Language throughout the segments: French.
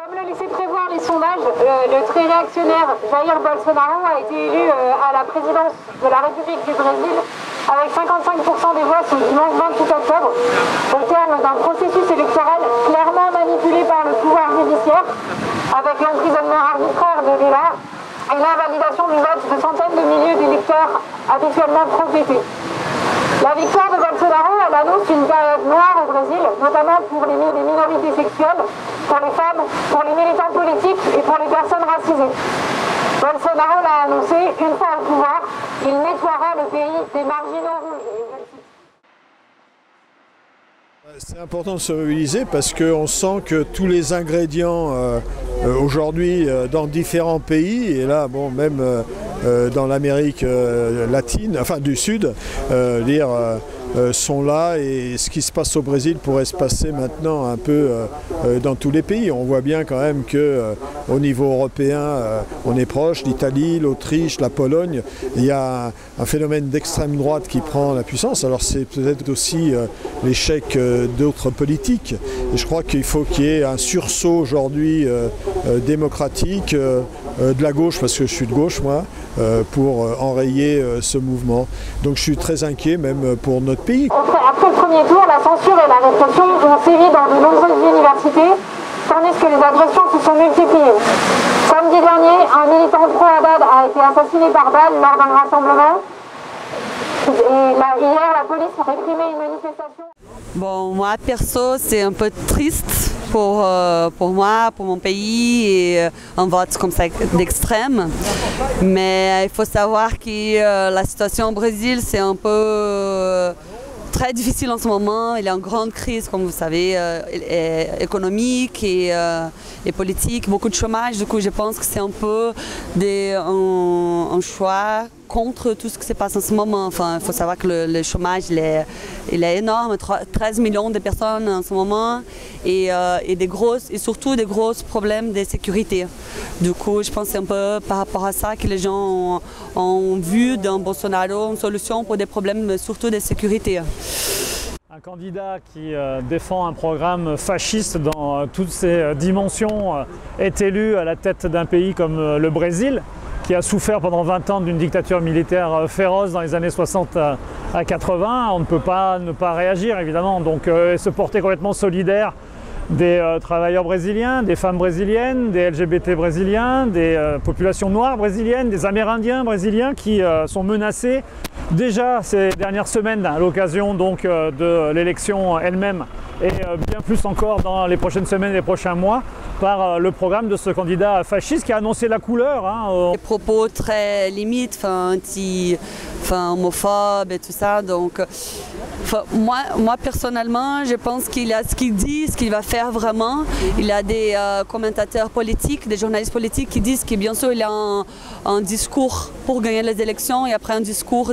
Comme le laissaient prévoir les sondages, le très réactionnaire Jair Bolsonaro a été élu à la présidence de la République du Brésil avec 55% des voix ce dimanche 28 octobre, au terme d'un processus électoral clairement manipulé par le pouvoir judiciaire, avec l'emprisonnement arbitraire de Lula et l'invalidation du vote de centaines de milliers d'électeurs habituellement complétés. La victoire de Bolsonaro, elle annonce une période noire au Brésil, notamment pour les minorités sexuelles, pour les femmes, pour les militants politiques et pour les personnes racisées. Bolsonaro l'a annoncé, une fois au pouvoir, il nettoiera le pays des marginaux rouges. C'est important de se mobiliser parce qu'on sent que tous les ingrédients aujourd'hui dans différents pays, et là bon même dans l'Amérique latine, enfin du Sud, sont là, et ce qui se passe au Brésil pourrait se passer maintenant un peu dans tous les pays. On voit bien quand même qu'au niveau européen, on est proche, l'Italie, l'Autriche, la Pologne, il y a un phénomène d'extrême droite qui prend la puissance. Alors c'est peut-être aussi l'échec d'autres politiques. Et je crois qu'il faut qu'il y ait un sursaut aujourd'hui démocratique de la gauche, parce que je suis de gauche moi, pour enrayer ce mouvement. Donc je suis très inquiet même pour notre pays. Après le premier tour, la censure et la répression ont sévi dans de nombreuses universités, tandis que les agressions se sont multipliées. Samedi dernier, un militant pro-Haddad a été assassiné par balle lors d'un rassemblement. Et hier, la police a réprimé une manifestation. Bon, moi, perso, c'est un peu triste pour moi, pour mon pays, et un vote comme ça d'extrême. Mais il faut savoir que la situation au Brésil, c'est un peu très difficile en ce moment. Il y a une grande crise, comme vous savez, économique et politique, beaucoup de chômage. Du coup, je pense que c'est un peu un choix contre tout ce qui se passe en ce moment. Enfin, il faut savoir que le chômage il est énorme, 13 millions de personnes en ce moment, et surtout des gros problèmes de sécurité. Du coup, je pense que c'est un peu par rapport à ça que les gens ont vu dans Bolsonaro une solution pour des problèmes surtout de sécurité. Un candidat qui défend un programme fasciste dans toutes ses dimensions est élu à la tête d'un pays comme le Brésil, qui a souffert pendant 20 ans d'une dictature militaire féroce dans les années 60 à 80. On ne peut pas ne pas réagir, évidemment, donc se porter complètement solidaire des travailleurs brésiliens, des femmes brésiliennes, des LGBT brésiliens, des populations noires brésiliennes, des Amérindiens brésiliens qui sont menacés déjà ces dernières semaines à l'occasion donc de l'élection elle-même, et bien plus encore dans les prochaines semaines et les prochains mois, par le programme de ce candidat fasciste qui a annoncé la couleur. Des propos très limites, homophobes et tout ça. Donc, moi personnellement, je pense qu'il a ce qu'il dit, ce qu'il va faire vraiment. Il y a des commentateurs politiques, des journalistes politiques qui disent que bien sûr il a un discours pour gagner les élections et après un discours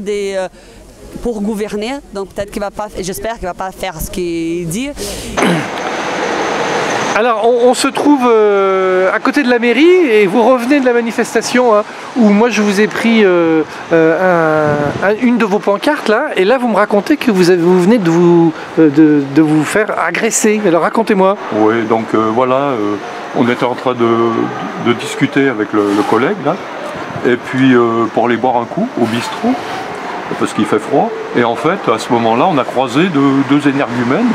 pour gouverner. Donc peut-être qu'il va pas, j'espère qu'il va pas faire ce qu'il dit. Alors on se trouve à côté de la mairie et vous revenez de la manifestation où moi je vous ai pris une de vos pancartes là, et là vous me racontez que vous venez de vous faire agresser. Alors racontez-moi. Oui, donc voilà, on était en train de discuter avec le collègue là, et puis pour aller boire un coup au bistrot, parce qu'il fait froid, et en fait à ce moment-là on a croisé deux énergumènes.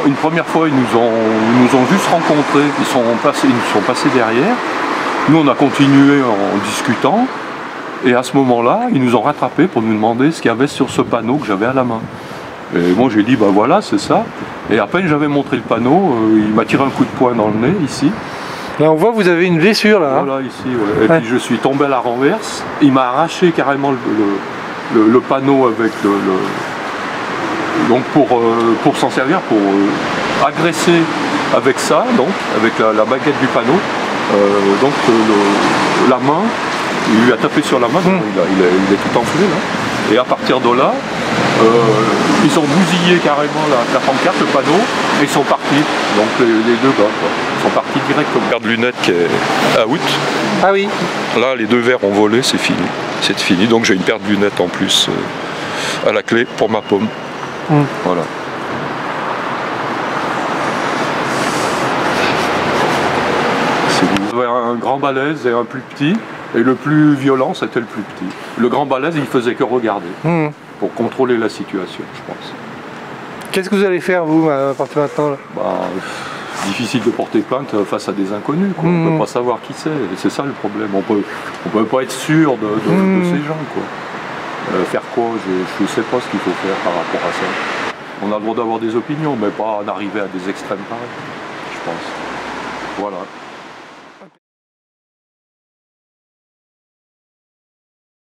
Une première fois, ils nous ont juste rencontrés, ils nous sont passés derrière. Nous, on a continué en discutant. Et à ce moment-là, ils nous ont rattrapés pour nous demander ce qu'il y avait sur ce panneau que j'avais à la main. Et moi, j'ai dit, bah voilà, c'est ça. Et à peine j'avais montré le panneau, il m'a tiré un coup de poing dans le nez, ici. Là, on voit, vous avez une blessure, là. Voilà, ici, ouais. Et puis je suis tombé à la renverse. Il m'a arraché carrément le panneau avec donc pour s'en servir, pour agresser avec ça, donc avec la baguette du panneau, la main, il lui a tapé sur la main, donc il est tout enflé là. Et à partir de là, ils ont bousillé carrément la pancarte, le panneau, et ils sont partis. Donc les deux gars, quoi. Ils sont partis directement. Paire de lunettes qui est out. Ah oui. Là, les deux verres ont volé, c'est fini. C'est fini. Donc j'ai une paire de lunettes en plus à la clé pour ma paume. Voilà. un grand balèze et un plus petit. Et le plus violent, c'était le plus petit. Le grand balèze, il faisait que regarder pour contrôler la situation, je pense. Qu'est-ce que vous allez faire, vous, à partir de maintenant là? Difficile de porter plainte face à des inconnus. On ne peut pas savoir qui c'est. C'est ça le problème. On peut pas être sûr de ces gens. Faire quoi? Je ne sais pas ce qu'il faut faire par rapport à ça. On a le droit d'avoir des opinions, mais pas en arriver à des extrêmes pareils, je pense. Voilà.